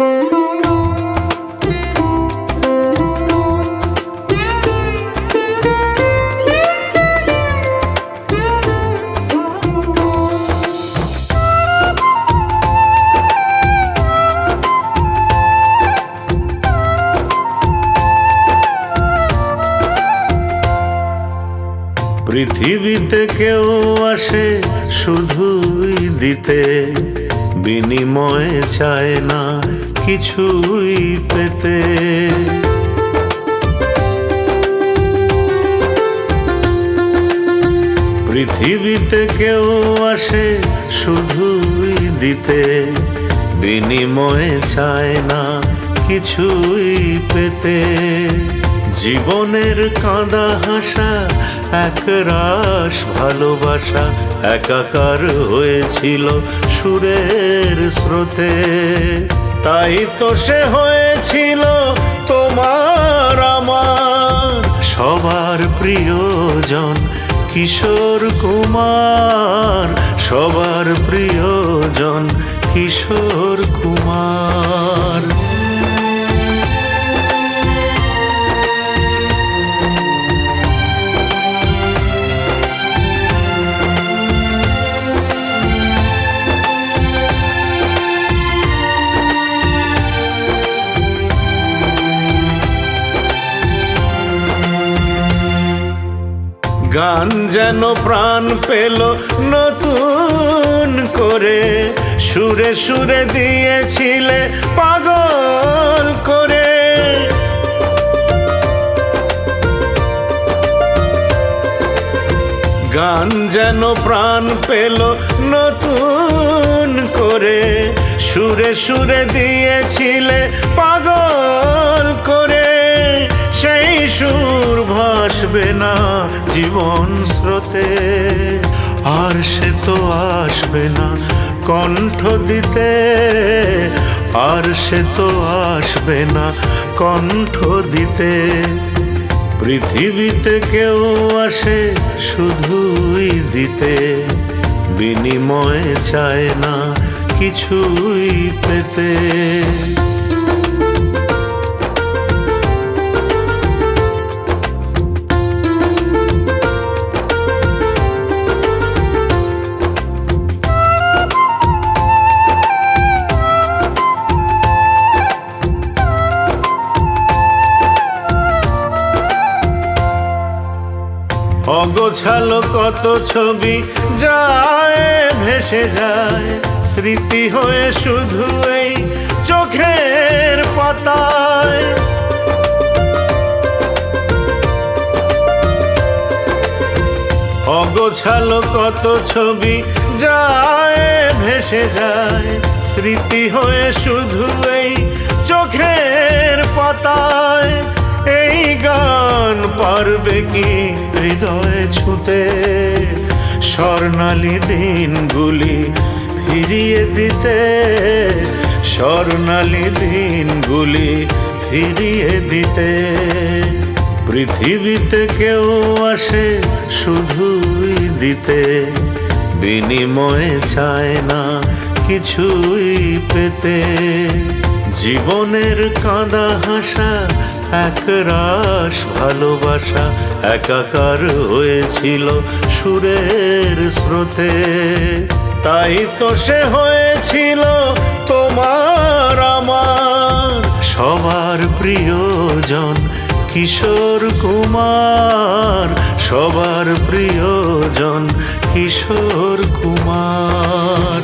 পৃথিবীতে কেউ আসে শুধুই দিতে, বিনিময়ে চায় না কিছুই পেতে। পৃথিবীতে কেউ আসে শুধুই দিতে, বিনিময়ে চায় না কিছুই পেতে। জীবনের কাঁদা হাসা একরাশ ভালোবাসা একাকার হয়েছিল সুরের স্রোতে। তাই তো সে হয়েছিল তোমার আমার সবার প্রিয়জন কিশোর কুমার, সবার প্রিয়জন কিশোর কুমার। গান যেন প্রাণ পেল নতুন করে, সুরে সুরে দিয়েছিলে পাগল করে। গান যেন প্রাণ পেল নতুন করে, সুরে সুরে দিয়েছিলে পাগল করে। সেই সুর ভাসবে না জীবন স্রোতে, আর সে তো আসবে না কণ্ঠ দিতে, আর সে তো আসবে না কণ্ঠ দিতে। পৃথিবীতে কেউ আসে শুধুই দিতে, বিনিময়ে চায় না কিছুই পেতে। অগোছালো কত ছবি যায় ভেসে যায়, স্মৃতি হয়ে শুধু এই চোখের পাতায়। অগোছালো কত ছবি যায় ভেসে যায়, স্মৃতি হয়ে শুধু এই চোখের পাতায়। এই গান পারবে কি হৃদয়ে ছুঁতে, স্বর্ণালী দিনগুলি ফিরিয়ে দিতে, স্বর্ণালী দিনগুলি ফিরিয়ে দিতে। পৃথিবীতে কেউ আসে শুধুই দিতে, বিনিময়ে চায় না কিছুই পেতে। জীবনের কাঁদা হাসা একরাশ ভালোবাসা একাকার হয়েছিল সুরের স্রোতে। তাই তো সে হয়েছিল তোমার আমার সবার প্রিয়জন কিশোর কুমার, সবার প্রিয়জন কিশোর কুমার।